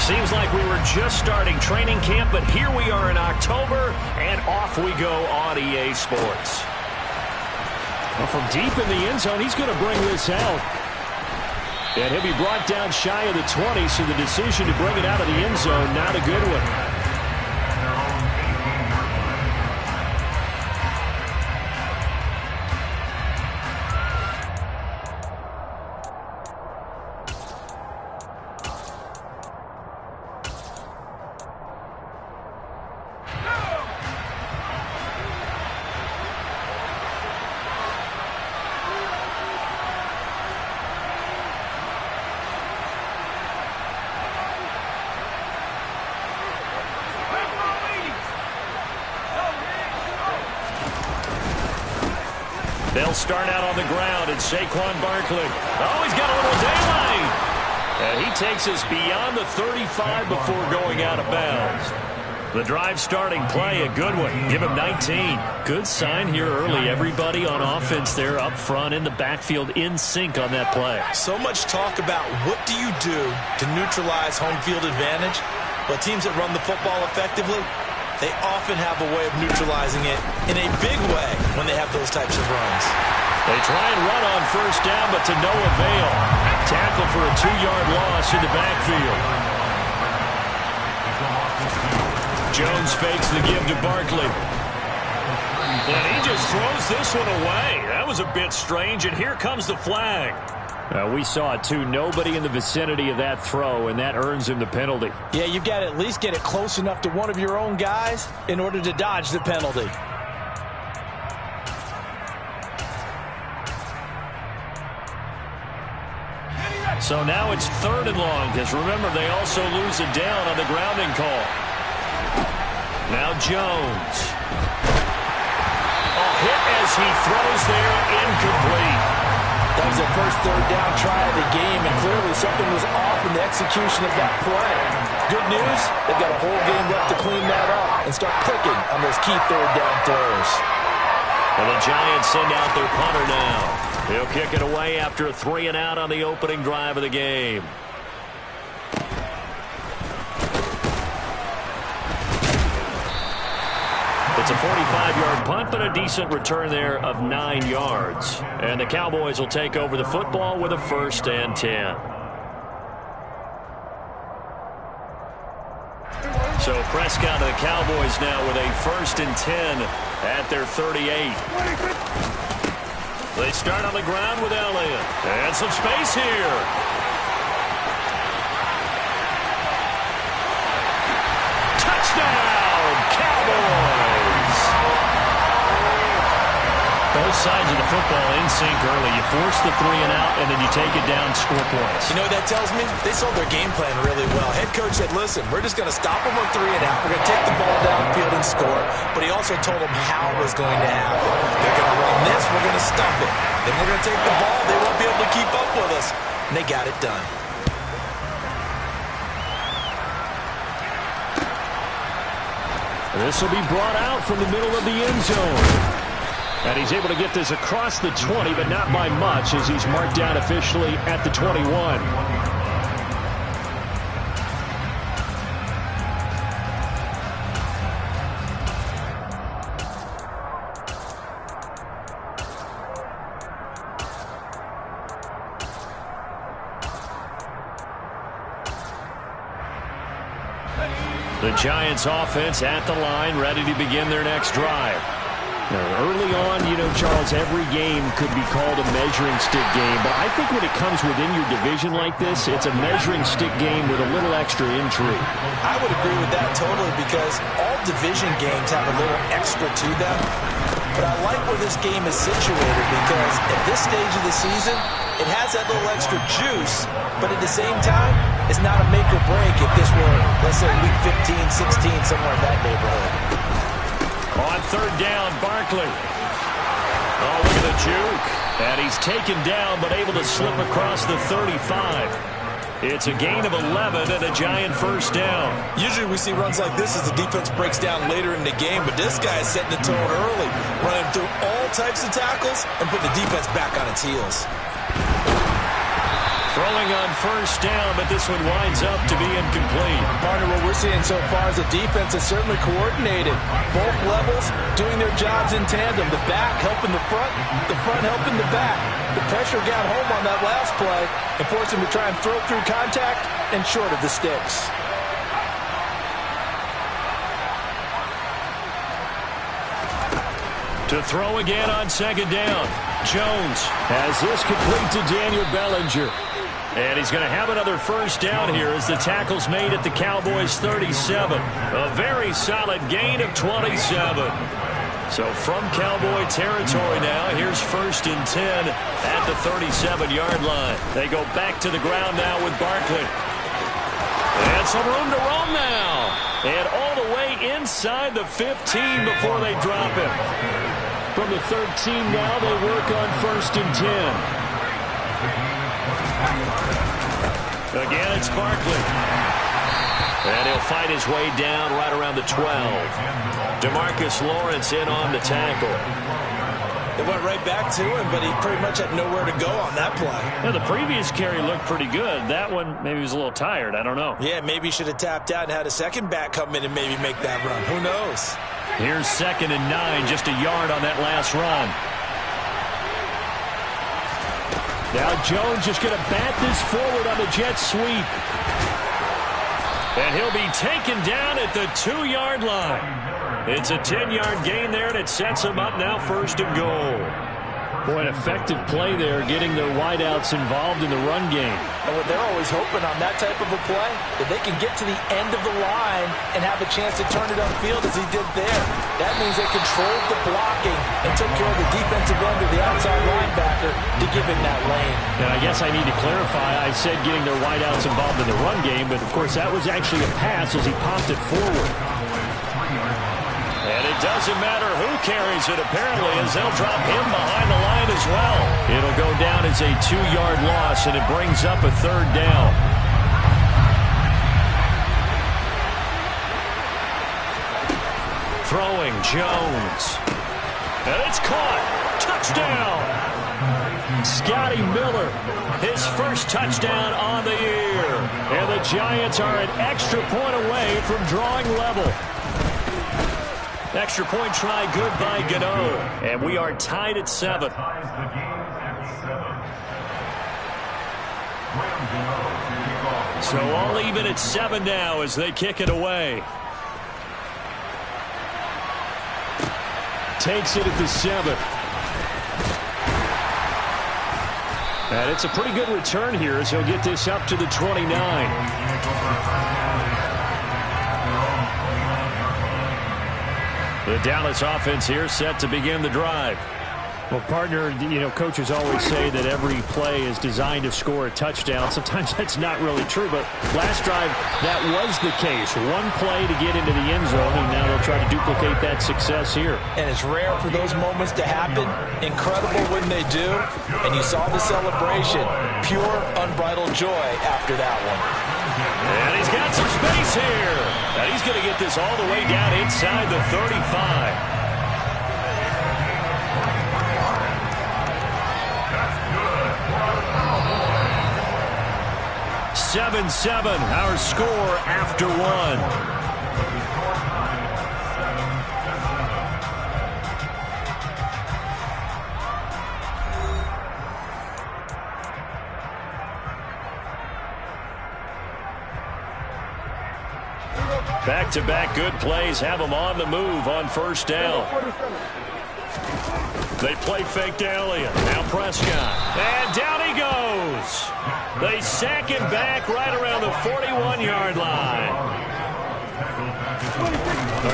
Seems like we were just starting training camp, but here we are in October, and off we go on EA Sports. Well, from deep in the end zone, he's going to bring this out. And he'll be brought down shy of the 20, so the decision to bring it out of the end zone, not a good one. They'll start out on the ground, and Saquon Barkley. Oh, he's got a little daylight. And he takes us beyond the 35 before going out of bounds. The drive starting play, a good one. Give him 19. Good sign here early. Everybody on offense there up front in the backfield in sync on that play. So much talk about what do you do to neutralize home field advantage. But teams that run the football effectively, they often have a way of neutralizing it in a big way when they have those types of runs. They try and run on first down, but to no avail. Tackle for a 2-yard loss in the backfield. Jones fakes the give to Barkley. And he just throws this one away. That was a bit strange, and here comes the flag. We saw it, too. Nobody in the vicinity of that throw, and that earns him the penalty. Yeah, you've got to at least get it close enough to one of your own guys in order to dodge the penalty. So now it's 3rd and long, because remember, they also lose it down on the grounding call. Now Jones. A hit as he throws there, incomplete. That was their first 3rd down try of the game, and clearly something was off in the execution of that play. Good news, they've got a whole game left to clean that up and start clicking on those key 3rd down throws. And the Giants send out their punter now. He'll kick it away after a 3 and out on the opening drive of the game. It's a 45-yard punt, but a decent return there of 9 yards. And the Cowboys will take over the football with a 1st and 10. So Prescott and the Cowboys now with a 1st and 10 at their 38. They start on the ground with Elliott. And some space here. Touchdown, Cowboys! Both sides of the football in sync early. You force the 3 and out, and then you take it down, score points. You know what that tells me? They sold their game plan really well. Head coach said, listen, we're just going to stop them on 3 and out. We're going to take the ball downfield and score. But he also told them how it was going to happen. They're going to run this. We're going to stop it. Then we're going to take the ball. They won't be able to keep up with us. And they got it done. This will be brought out from the middle of the end zone. And he's able to get this across the 20, but not by much, as he's marked down officially at the 21. The Giants offense at the line, ready to begin their next drive. Now, early on, you know, Charles, every game could be called a measuring stick game, but I think when it comes within your division like this, it's a measuring stick game with a little extra intrigue. I would agree with that totally, because all division games have a little extra to them. But I like where this game is situated, because at this stage of the season, it has that little extra juice, but at the same time, it's not a make or break if this were, let's say, week 15, 16, somewhere in that neighborhood. On 3rd down, Barkley. Oh, look at the juke. And he's taken down, but able to slip across the 35. It's a gain of 11 and a Giant 1st down. Usually we see runs like this as the defense breaks down later in the game, but this guy is setting the tone early, running through all types of tackles and putting the defense back on its heels. Throwing on first down, but this one winds up to be incomplete. Partner, what we're seeing so far is the defense is certainly coordinated. Both levels doing their jobs in tandem. The back helping the front helping the back. The pressure got home on that last play and forced him to try and throw through contact and short of the sticks. To throw again on second down. Jones has this complete to Daniel Bellinger. And he's going to have another first down here as the tackle's made at the Cowboys' 37. A very solid gain of 27. So from Cowboy territory now, here's 1st and 10 at the 37-yard line. They go back to the ground now with Barkley. And some room to roam now. And all the way inside the 15 before they drop him. From the 13 now, they work on 1st and 10. Again, it's Barkley. And he'll fight his way down right around the 12. DeMarcus Lawrence in on the tackle. It went right back to him, but he pretty much had nowhere to go on that play. Yeah, the previous carry looked pretty good. That one, maybe he was a little tired. I don't know. Yeah, maybe he should have tapped out and had a second back come in and maybe make that run. Who knows? Here's 2nd and 9, just a yard on that last run. Now Jones just going to bat this forward on the jet sweep. And he'll be taken down at the 2-yard line. It's a 10-yard gain there, and it sets him up now 1st and goal. Boy, an effective play there, getting their wideouts involved in the run game. And what they're always hoping on that type of a play, that they can get to the end of the line and have a chance to turn it upfield as he did there. That means they controlled the blocking and took care of the defensive end of the outside linebacker to give him that lane. And I guess I need to clarify, I said getting their wideouts involved in the run game, but of course that was actually a pass as he popped it forward. And it doesn't matter who carries it, apparently, as they'll drop him behind the line as well. It'll go down as a 2-yard loss, and it brings up a 3rd down. Throwing, Jones. And it's caught. Touchdown! Scotty Miller, his first touchdown on the year. And the Giants are an extra point away from drawing level. Extra point try good by Gano. And we are tied at 7. So all even at 7 now as they kick it away. Takes it at the 7. And it's a pretty good return here as he'll get this up to the 29. The Dallas offense here set to begin the drive. Well, partner, you know, coaches always say that every play is designed to score a touchdown. Sometimes that's not really true, but last drive, that was the case. One play to get into the end zone, and now they'll try to duplicate that success here. And it's rare for those moments to happen. Incredible when they do. And you saw the celebration. Pure, unbridled joy after that one. And he's got some space here. And he's going to get this all the way down inside the 35. 7-7, our score after 1. Back-to-back good plays have them on the move on first down. They play fake to Elliott. Now Prescott. And down he goes. They sack him back right around the 41-yard line.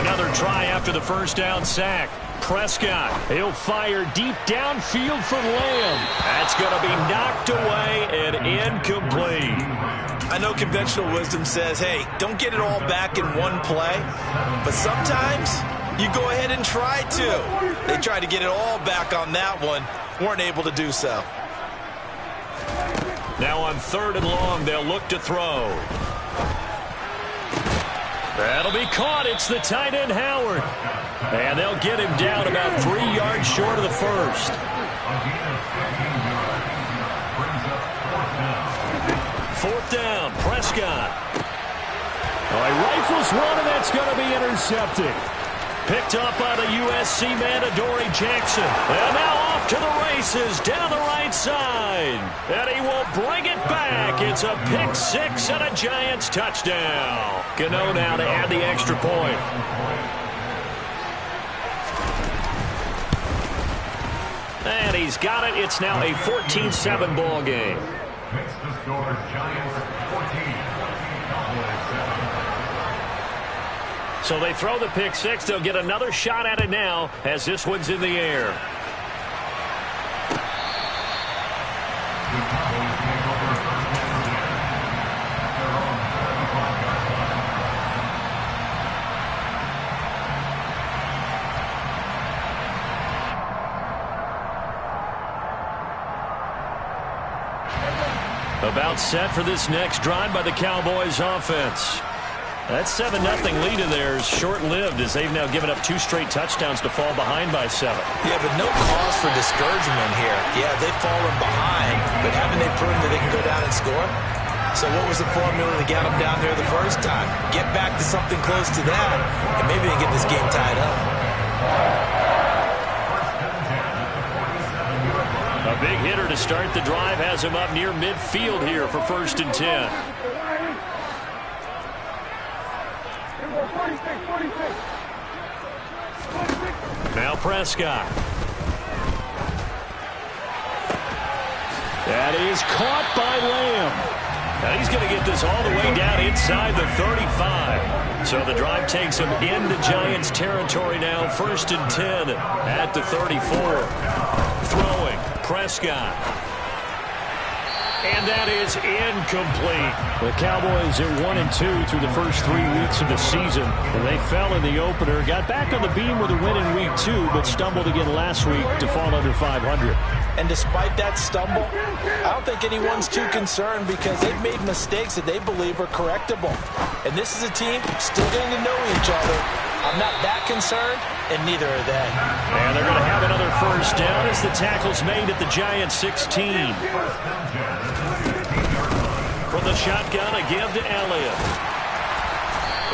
Another try after the first down sack. Prescott, he'll fire deep downfield for Lamb. That's going to be knocked away and incomplete. I know conventional wisdom says, hey, don't get it all back in one play. But sometimes you go ahead and try to. They tried to get it all back on that one. Weren't able to do so. Now on 3rd and long, they'll look to throw. That'll be caught. It's the tight end, Howard. And they'll get him down about 3 yards short of the first. 4th down. Prescott. Oh, he rifles one, and that's going to be intercepted. Picked up by the USC man, Adoree Jackson. And now off to the races down the right side. And he will bring it back. It's a pick 6 and a Giants touchdown. Gano now to add the extra point. And he's got it. It's now a 14-7 ball game. Makes the score Giants 14. So they throw the pick 6. They'll get another shot at it now as this one's in the air. About set for this next drive by the Cowboys offense. That 7-0 lead of theirs short-lived as they've now given up 2 straight touchdowns to fall behind by 7. Yeah, but no cause for discouragement here. Yeah, they've fallen behind, but haven't they proven that they can go down and score? So what was the formula that got them down there the first time? Get back to something close to that, and maybe they can get this game tied up. A big hitter to start the drive has him up near midfield here for 1st and 10. Now Prescott. That is caught by Lamb. Now he's going to get this all the way down inside the 35. So the drive takes him into Giants territory now. 1st and 10 at the 34. Throwing. Prescott. And that is incomplete. The Cowboys are 1-2 through the first 3 weeks of the season. And they fell in the opener. Got back on the beam with a win in week 2, but stumbled again last week to fall under 500. And despite that stumble, I don't think anyone's too concerned because they've made mistakes that they believe are correctable. And this is a team still getting to know each other. I'm not that concerned, and neither are they. And they're going to have another 1st down as the tackle's made at the Giants 16. From the shotgun, a give to Elliott.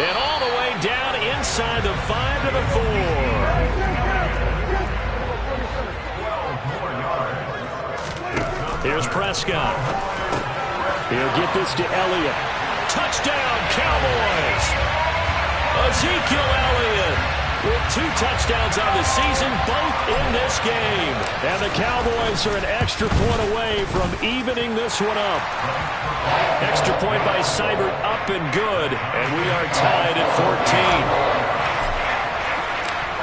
And all the way down inside the 5 to the 4. Here's Prescott. He'll get this to Elliott. Touchdown, Cowboys! Ezekiel Elliott with 2 touchdowns on the season, both in this game. And the Cowboys are an extra point away from evening this one up. Extra point by Seibert, up and good. And we are tied at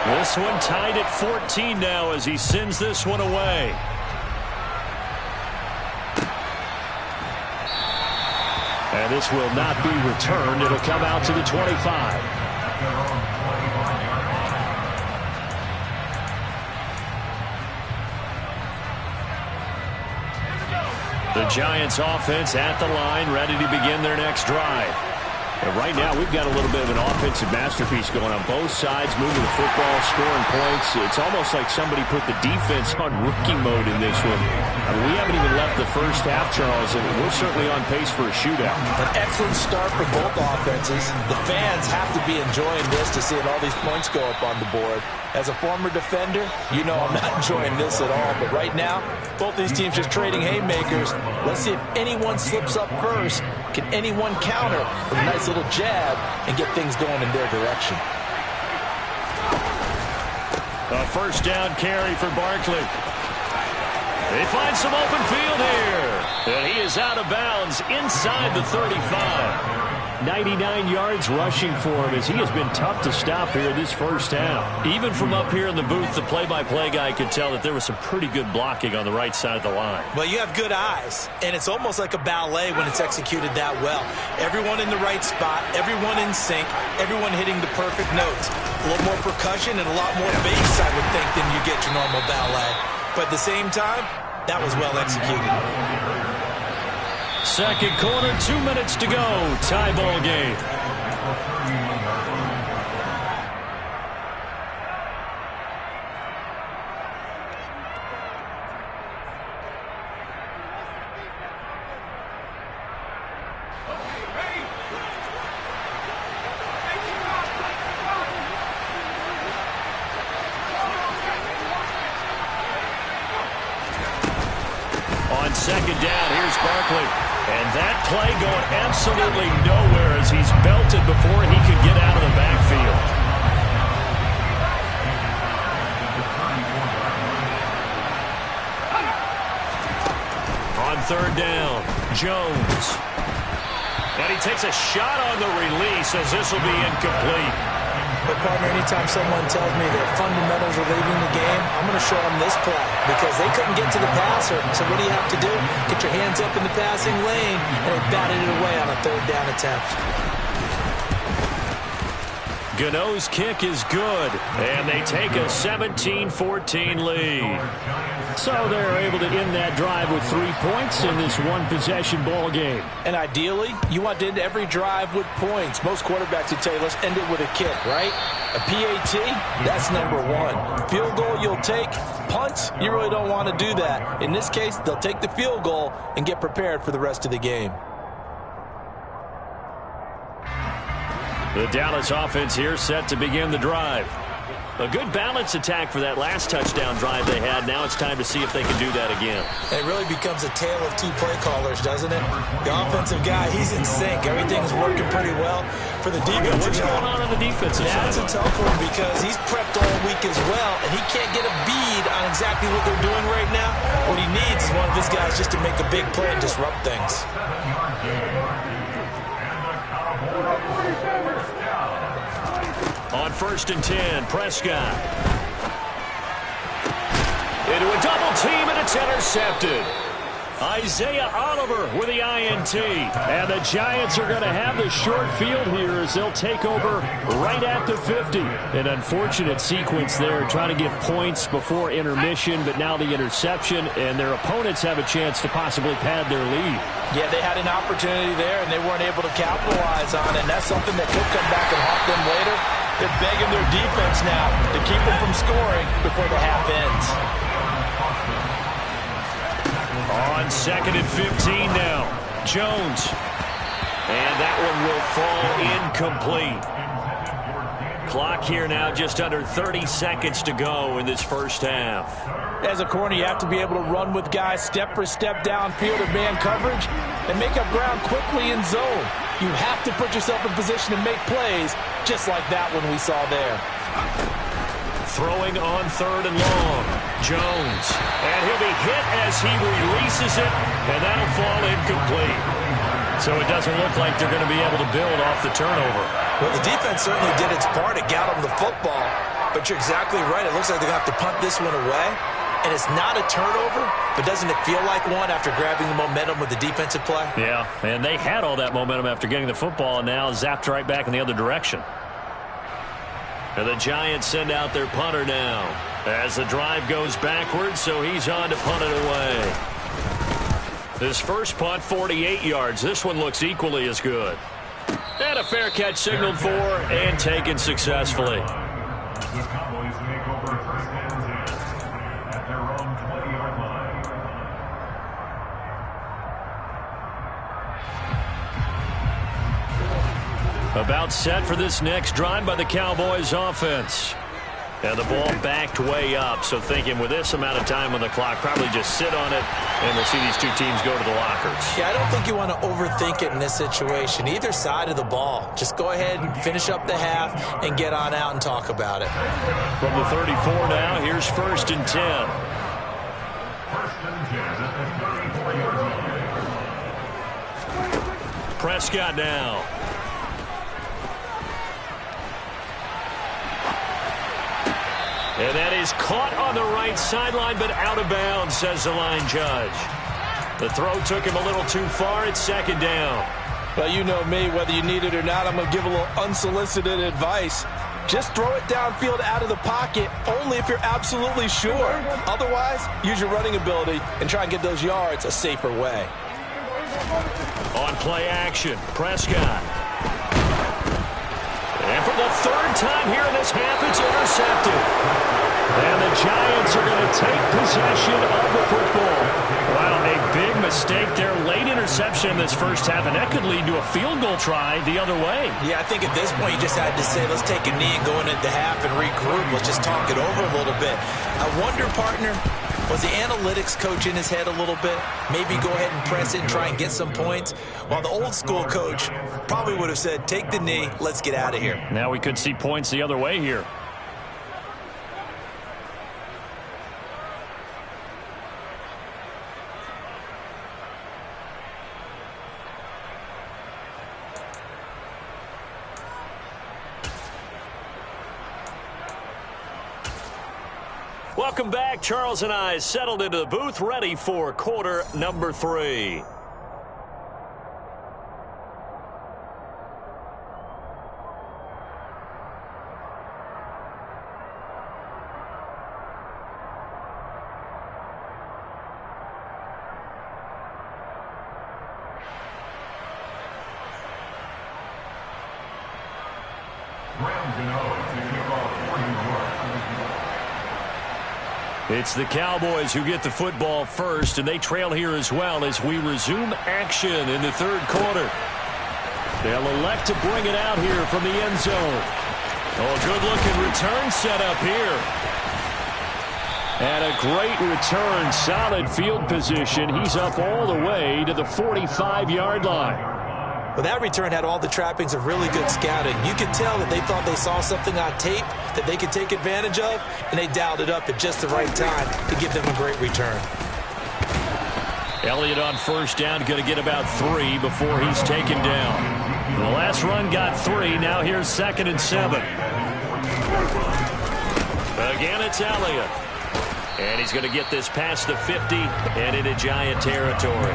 14. This one tied at 14 now as he sends this one away. And this will not be returned. It'll come out to the 25. The Giants offense at the line, ready to begin their next drive. And right now, we've got a little bit of an offensive masterpiece going on both sides, moving the football, scoring points. It's almost like somebody put the defense on rookie mode in this one. I mean, we haven't even left the first half, Charles, and we're certainly on pace for a shootout. An excellent start for both offenses. The fans have to be enjoying this to see all these points go up on the board. As a former defender, you know I'm not enjoying this at all. But right now, both these teams just trading haymakers. Let's see if anyone slips up first. Can anyone counter with a nice little jab and get things going in their direction? A 1st down carry for Barkley. They find some open field here. And he is out of bounds inside the 35. 99 yards rushing for him as he has been tough to stop here this first half. Even from up here in the booth, the play-by-play guy could tell that there was some pretty good blocking on the right side of the line. Well, you have good eyes, and it's almost like a ballet when it's executed that well. Everyone in the right spot, everyone in sync, everyone hitting the perfect notes. A little more percussion and a lot more bass, I would think, than you get your normal ballet. But at the same time, that was well executed. Second quarter, 2 minutes to go. Tie ball game. second down. Here's Barkley. And that play going absolutely nowhere as he's belted before he could get out of the backfield. On third down, Jones. And he takes a shot on the release as this will be incomplete. But, partner, anytime someone tells me their fundamentals are leaving the game, I'm going to show them this play because they couldn't get to the passer. So what do you have to do? Get your hands up in the passing lane, and they batted it away on a third down attempt. Gano's kick is good, and they take a 17-14 lead. So they're able to end that drive with 3 points in this one-possession ball game. And ideally, you want to end every drive with points. Most quarterbacks would tell you, let's end it with a kick, right? A PAT, that's number one. Field goal, you'll take. Punt, you really don't want to do that. In this case, they'll take the field goal and get prepared for the rest of the game. The Dallas offense here set to begin the drive. A good balance attack for that last touchdown drive they had. Now it's time to see if they can do that again. It really becomes a tale of two play callers, doesn't it? The offensive guy, he's in sync. Everything's working pretty well. For the defensive What's going on the defensive side? That's a tough one because he's prepped all week as well, and he can't get a bead on exactly what they're doing right now. What he needs is one of his guys just to make a big play and disrupt things. On 1st and 10, Prescott. Into a double team, and it's intercepted. Isaiah Oliver with the INT. And the Giants are going to have the short field here as they'll take over right at the 50. An unfortunate sequence there, trying to get points before intermission, but now the interception, and their opponents have a chance to possibly pad their lead. Yeah, they had an opportunity there, and they weren't able to capitalize on it, and that's something that could come back and haunt them later. They're begging their defense now to keep them from scoring before the half ends. On 2nd and 15 now, Jones. And that one will fall incomplete. Clock here now, just under 30 seconds to go in this first half. As a corner, you have to be able to run with guys step for step downfield in man coverage and make up ground quickly in zone. You have to put yourself in position to make plays, just like that one we saw there. Throwing on 3rd and long, Jones. And he'll be hit as he releases it, and that'll fall incomplete. So it doesn't look like they're going to be able to build off the turnover. Well, the defense certainly did its part. It got them the football. But you're exactly right. It looks like they're going to have to punt this one away. And it's not a turnover, but doesn't it feel like one after grabbing the momentum with the defensive play? Yeah, and they had all that momentum after getting the football, and now zapped right back in the other direction. And the Giants send out their punter now as the drive goes backwards, so he's on to punt it away. This first punt, 48 yards. This one looks equally as good. And a fair catch signaled for and taken successfully. The Cowboys make over 1st and 10 at their own 20-yard line. About set for this next drive by the Cowboys offense. And the ball backed way up, so thinking with this amount of time on the clock, probably just sit on it, and we'll see these two teams go to the lockers. Yeah, I don't think you want to overthink it in this situation. Either side of the ball. Just go ahead and finish up the half and get on out and talk about it. From the 34 now, here's 1st and 10. 1st and 10 at the 34-yard line. Prescott now. And that is caught on the right sideline, but out of bounds, says the line judge. The throw took him a little too far. It's 2nd down. Well, you know me, whether you need it or not, I'm going to give a little unsolicited advice. Just throw it downfield out of the pocket, only if you're absolutely sure. Otherwise, use your running ability and try and get those yards a safer way. On play action, Prescott. And for the 3rd time here in this half, it's intercepted. And the Giants are going to take possession of the football. Wow, a big mistake there. Late interception in this first half, and that could lead to a field goal try the other way. Yeah, I think at this point you just had to say, let's take a knee and go into half and regroup. Let's just talk it over a little bit. I wonder, partner, was the analytics coach in his head a little bit? Maybe go ahead and press it and try and get some points? While the old school coach probably would have said, take the knee, let's get out of here. Now we could see points the other way here. Welcome back. Charles and I settled into the booth, ready for quarter number 3. It's the Cowboys who get the football first, and they trail here as well as we resume action in the third quarter. They'll elect to bring it out here from the end zone. Oh, good-looking return set up here. And a great return, solid field position. He's up all the way to the 45-yard line. Well, that return had all the trappings of really good scouting. You could tell that they thought they saw something on tape that they could take advantage of, and they dialed it up at just the right time to give them a great return. Elliott on first down, going to get about 3 before he's taken down. The last run got 3. Now here's 2nd and 7. Again, it's Elliott. And he's going to get this past the 50 and into Giant territory.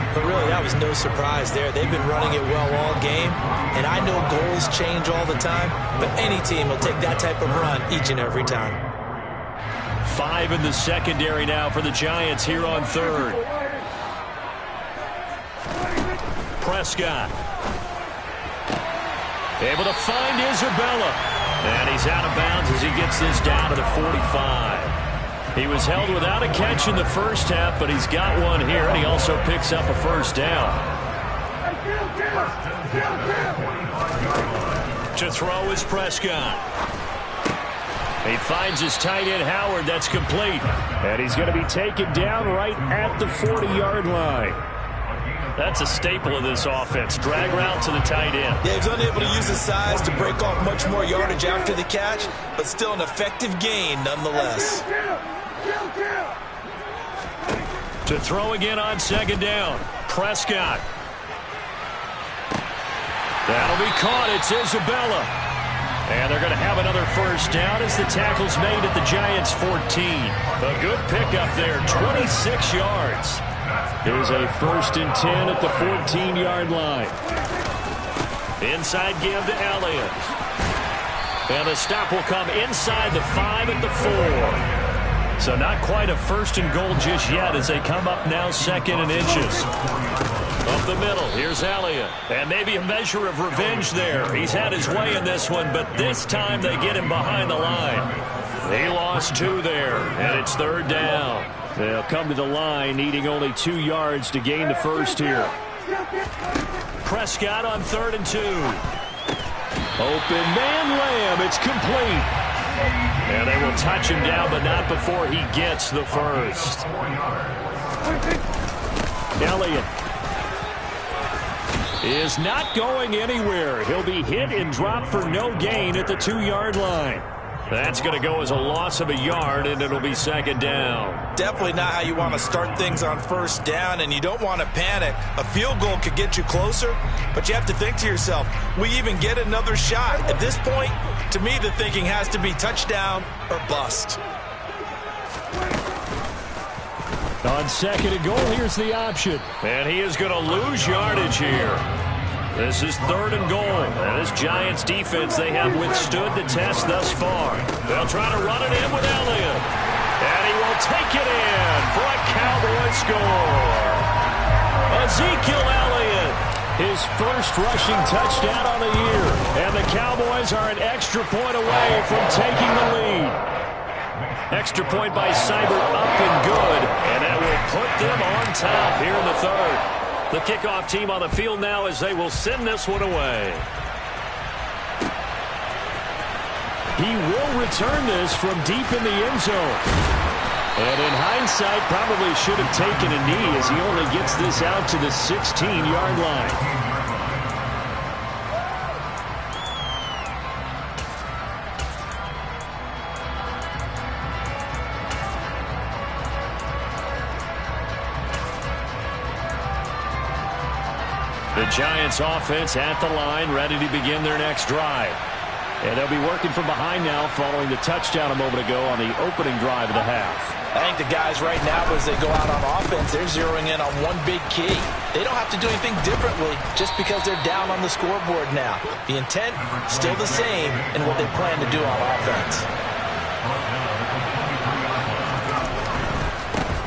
But really, that was no surprise there. They've been running it well all game, and I know goals change all the time, but any team will take that type of run each and every time. 5 in the secondary now for the Giants here on third. Prescott. Able to find Isabella. And he's out of bounds as he gets this down to the 45. He was held without a catch in the first half, but he's got one here, and he also picks up a first down. To throw is Prescott. He finds his tight end, Howard. That's complete. And he's going to be taken down right at the 40-yard line. That's a staple of this offense. Drag route to the tight end. Yeah, he's unable to use his size to break off much more yardage after the catch, but still an effective gain nonetheless. To throw again on 2nd down. Prescott. That'll be caught. It's Isabella. And they're going to have another first down as the tackle's made at the Giants' 14. A good pickup there, 26 yards. Here's a 1st and 10 at the 14-yard line. Inside give to Elliott. And the stop will come inside the 5 at the 4. So not quite a 1st and goal just yet as they come up now 2nd and inches. Up the middle, here's Elliott. And maybe a measure of revenge there. He's had his way in this one, but this time they get him behind the line. He lost 2 there, and it's 3rd down. They'll come to the line, needing only 2 yards to gain the first here. Prescott on 3rd and 2. Open man Lamb, it's complete. And they will touch him down, but not before he gets the first. Elliott is not going anywhere. He'll be hit and dropped for no gain at the 2-yard line. That's going to go as a loss of a yard, and it'll be 2nd down. Definitely not how you want to start things on 1st down, and you don't want to panic. A field goal could get you closer, but you have to think to yourself, we even get another shot. At this point, to me, the thinking has to be touchdown or bust. On 2nd and goal, here's the option. And he is going to lose yardage here. This is 3rd and goal. And this Giants defense, they have withstood the test thus far. They'll try to run it in with Elliott. And he will take it in for a Cowboy score. Ezekiel Elliott, his first rushing touchdown on the year. And the Cowboys are an extra point away from taking the lead. Extra point by Seibert, up and good. And that will put them on top here in the third. The kickoff team on the field now as they will send this one away. He will return this from deep in the end zone. And in hindsight, probably should have taken a knee as he only gets this out to the 16-yard line. The Giants offense at the line, ready to begin their next drive. And they'll be working from behind now following the touchdown a moment ago on the opening drive of the half. I think the guys right now, as they go out on offense, they're zeroing in on one big key. They don't have to do anything differently just because they're down on the scoreboard now. The intent, still the same in what they plan to do on offense.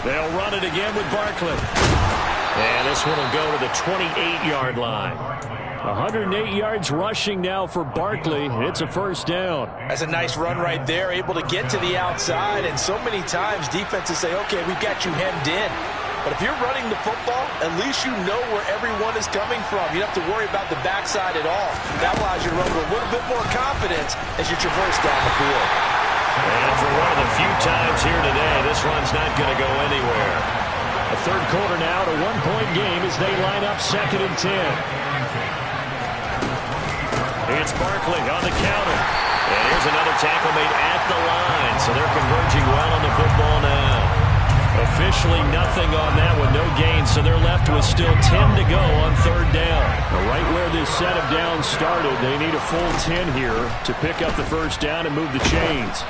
They'll run it again with Barkley. And this one will go to the 28-yard line. 108 yards rushing now for Barkley. It's a first down. That's a nice run right there, able to get to the outside. And so many times defenses say, okay, we've got you hemmed in. But if you're running the football, at least you know where everyone is coming from. You don't have to worry about the backside at all. That allows you to run with a little bit more confidence as you traverse down the field. And for one of the few times here today, this run's not going to go anywhere. A third quarter now, to one-point game as they line up 2nd and 10. It's Barkley on the counter. And here's another tackle made at the line. So they're converging well on the football now. Officially nothing on that one, no gain. So they're left with still 10 to go on third down. Right where this set of downs started, they need a full 10 here to pick up the first down and move the chains.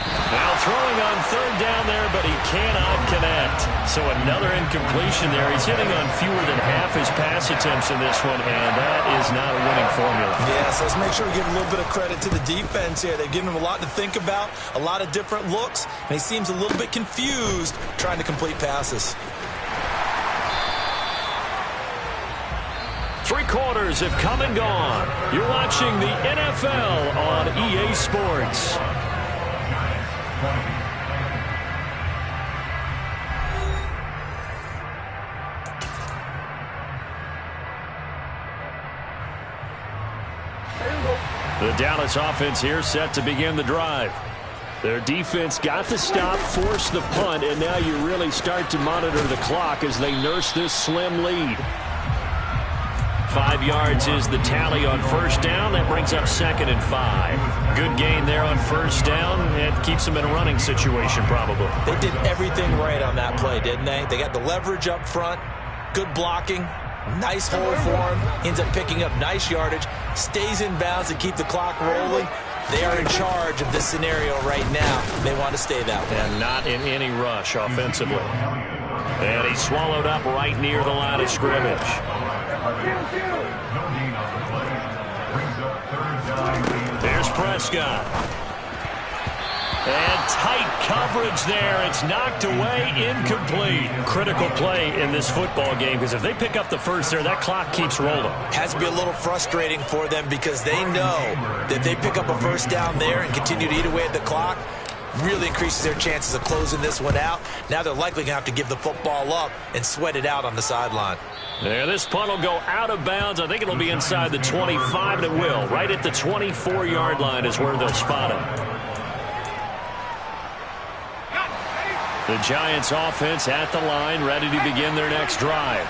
Now throwing on third down there, but he cannot connect. So another incompletion there. He's hitting on fewer than half his pass attempts in this one, and that is not a winning formula. Yes, let's make sure we give a little bit of credit to the defense here. They've given him a lot to think about, a lot of different looks, and he seems a little bit confused trying to complete passes. 3 quarters have come and gone. You're watching the NFL on EA Sports. The Dallas offense here set to begin the drive. Their defense got the stop, forced the punt, and now you really start to monitor the clock as they nurse this slim lead. 5 yards is the tally on first down. That brings up 2nd and 5. Good gain there on first down. It keeps them in a running situation probably. They did everything right on that play, didn't they? They got the leverage up front, good blocking, nice hole for him. Ends up picking up nice yardage, stays in bounds to keep the clock rolling. They are in charge of this scenario right now. They want to stay that way. And not in any rush offensively. And he's swallowed up right near the line of scrimmage. There's Prescott. And tight coverage there. It's knocked away, incomplete. Critical play in this football game because if they pick up the first there, that clock keeps rolling. Has to be a little frustrating for them because they know that if they pick up a first down there and continue to eat away at the clock, really increases their chances of closing this one out. Now they're likely going to have to give the football up and sweat it out on the sideline. There, this punt will go out of bounds. I think it'll be inside the 25, and it will. Right at the 24-yard line is where they'll spot him. The Giants offense at the line, ready to begin their next drive.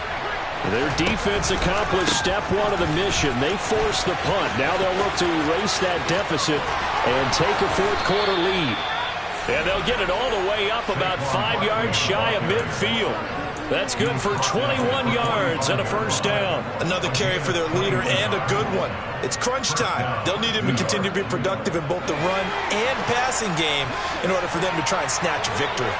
Their defense accomplished step one of the mission. They forced the punt. Now they'll look to erase that deficit and take a fourth-quarter lead. And they'll get it all the way up about 5 yards shy of midfield. That's good for 21 yards and a first down. Another carry for their leader and a good one. It's crunch time. They'll need him to continue to be productive in both the run and passing game in order for them to try and snatch a victory.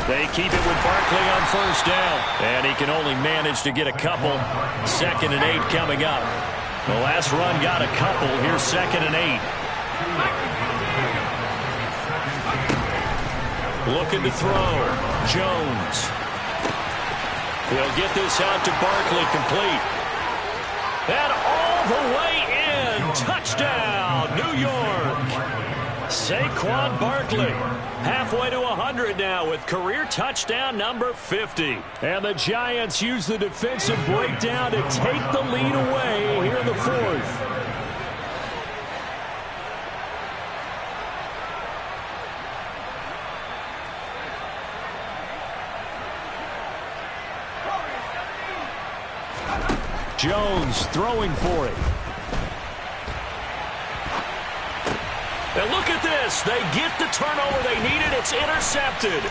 They keep it with Barkley on first down. And he can only manage to get a couple. 2nd and 8 coming up. The last run got a couple. Here's 2nd and 8. Looking to throw. Jones. He'll get this out to Barkley, complete. And all the way in. Touchdown. York. Saquon Barkley, halfway to 100 now with career touchdown number 50. And the Giants use the defensive breakdown to take the lead away here in the fourth. Jones throwing for it. And look at this. They get the turnover they needed. It's intercepted.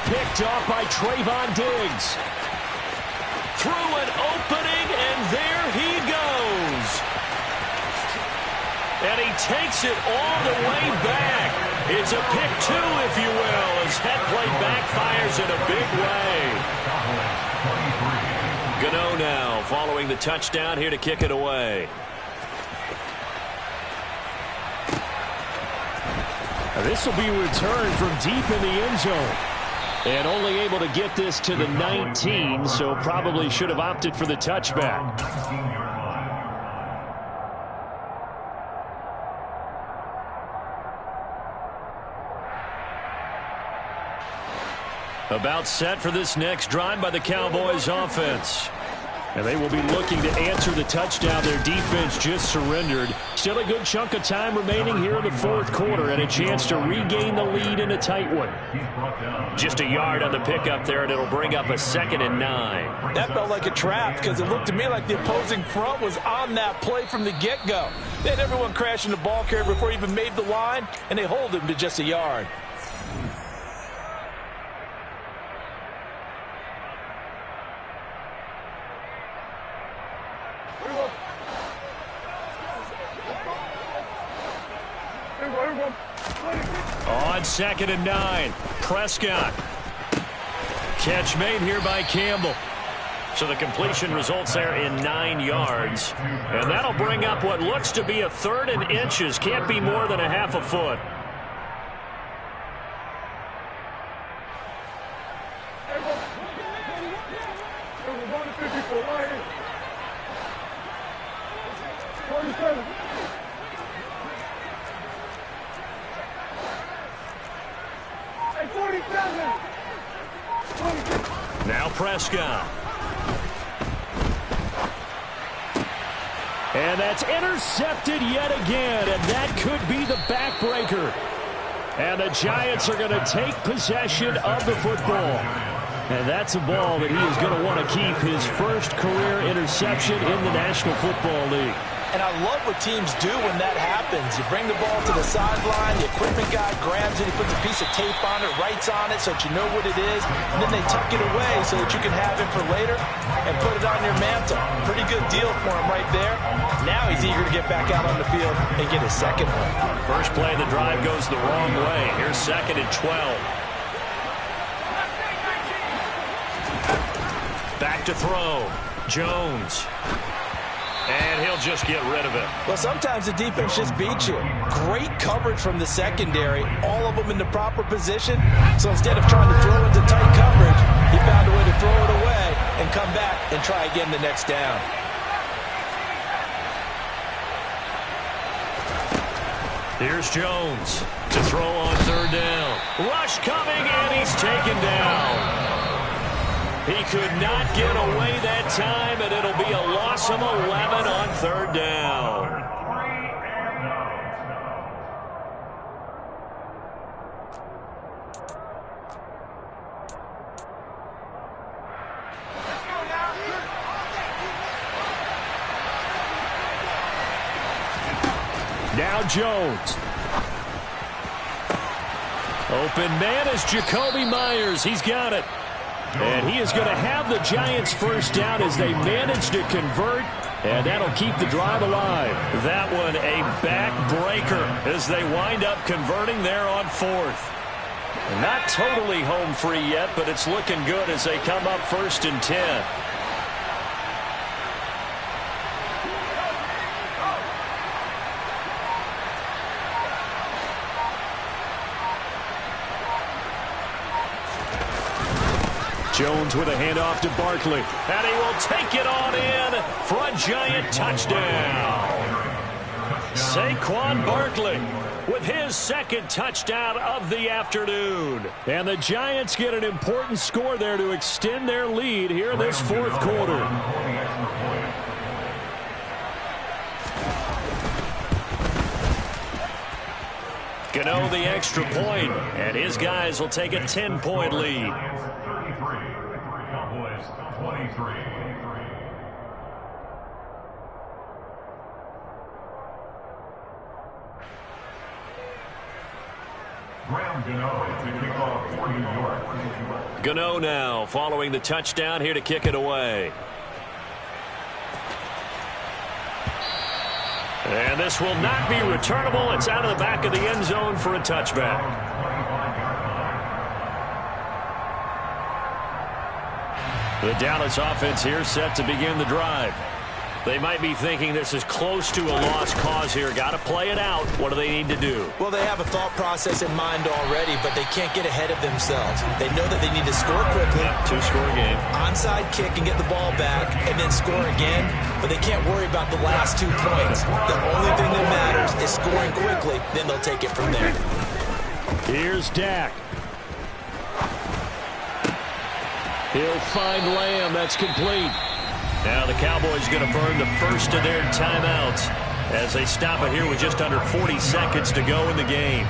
Picked off by Trayvon Diggs. Through an opening, and there he goes. And he takes it all the way back. It's a pick two, if you will, as head play backfires in a big way. Gano now following the touchdown here to kick it away. This will be returned from deep in the end zone. And only able to get this to the 19, so probably should have opted for the touchback. About set for this next drive by the Cowboys offense. And they will be looking to answer the touchdown their defense just surrendered. Still a good chunk of time remaining here in the fourth quarter and a chance to regain the lead in a tight one. Just a yard on the pickup there, and it'll bring up a 2nd and 9. That felt like a trap because it looked to me like the opposing front was on that play from the get-go. They had everyone crashing the ball carrier before he even made the line, and they hold him to just a yard. On 2nd and 9, Prescott. Catch made here by Campbell. So the completion results there in 9 yards. And that'll bring up what looks to be a 3rd and inches. Can't be more than a half a foot. Now Prescott. And that's intercepted yet again, and that could be the backbreaker. And the Giants are going to take possession of the football. And that's a ball that he is going to want to keep, his first career interception in the National Football League. And I love what teams do when that happens. You bring the ball to the sideline, the equipment guy grabs it, he puts a piece of tape on it, writes on it so that you know what it is, and then they tuck it away so that you can have it for later and put it on your mantle. Pretty good deal for him right there. Now he's eager to get back out on the field and get his second one. First play of the drive goes the wrong way. Here's 2nd and 12. Back to throw. Jones. And he'll just get rid of it. Well, sometimes the defense just beats you. Great coverage from the secondary, all of them in the proper position. So instead of trying to throw into tight coverage, he found a way to throw it away and come back and try again the next down. Here's Jones to throw on 3rd down. Rush coming, and he's taken down. He could not get away that time, and it'll be a loss of 11 on 3rd down. Now Jones. Open man is Jacoby Myers. He's got it. And he is going to have the Giants first down as they manage to convert, and that'll keep the drive alive. That one a backbreaker as they wind up converting there on 4th. Not totally home free yet, but it's looking good as they come up 1st and 10. Jones with a handoff to Barkley. And he will take it on in for a Giant touchdown. Saquon Barkley with his second touchdown of the afternoon. And the Giants get an important score there to extend their lead here in this fourth quarter. Gano the extra point, and his guys will take a 10-point lead. Cowboys 23. To kick off for New York. Gano now following the touchdown here to kick it away. And this will not be returnable. It's out of the back of the end zone for a touchback. The Dallas offense here set to begin the drive. They might be thinking this is close to a lost cause here. Got to play it out. What do they need to do? Well, they have a thought process in mind already, but they can't get ahead of themselves. They know that they need to score quickly. Two-score game. Onside kick and get the ball back and then score again, but they can't worry about the last 2 points. The only thing that matters is scoring quickly, then they'll take it from there. Here's Dak. He'll find Lamb. That's complete. Now the Cowboys going to burn the first of their timeouts as they stop it here with just under 40 seconds to go in the game.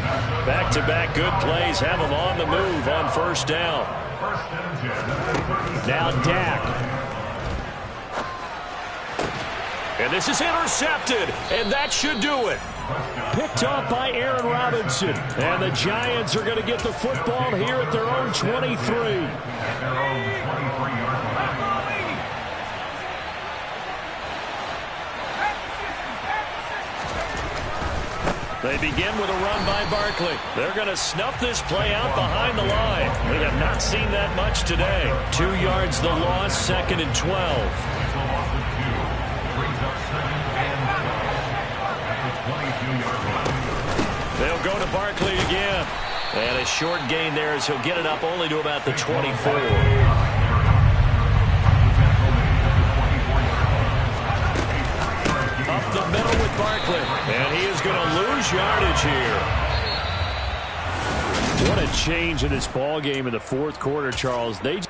Back-to-back good plays have them on the move on first down. Now Dak. And this is intercepted, and that should do it. Picked off by Aaron Robinson. And the Giants are going to get the football here at their own 23. At their own 23-yard line. They begin with a run by Barkley. They're going to snuff this play out behind the line. We have not seen that much today. 2 yards the loss, 2nd and 12. They'll go to Barkley again. And a short gain there as he'll get it up only to about the 24. Up the middle with Barkley. And he is going to lose yardage here. What a change in this ball game in the fourth quarter, Charles. They